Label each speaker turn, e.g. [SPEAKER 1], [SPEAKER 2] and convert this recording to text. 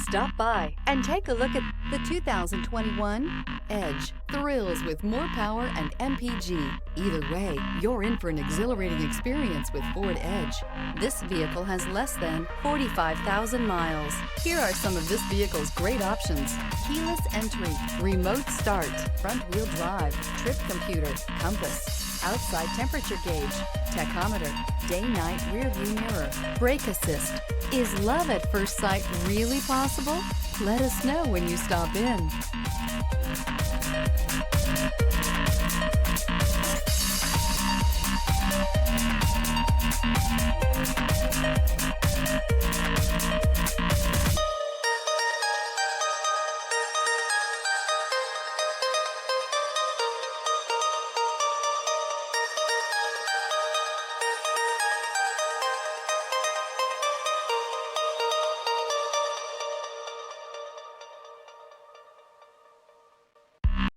[SPEAKER 1] Stop by and take a look at the 2021 Edge. Thrills with more power and MPG. Either way, you're in for an exhilarating experience with Ford Edge. This vehicle has less than 45,000 miles. Here are some of this vehicle's great options: keyless entry, remote start, front-wheel drive, trip computer, compass, outside temperature gauge, tachometer, day-night rear-view mirror, brake assist. Is love at first sight really possible? Let us know when you stop in.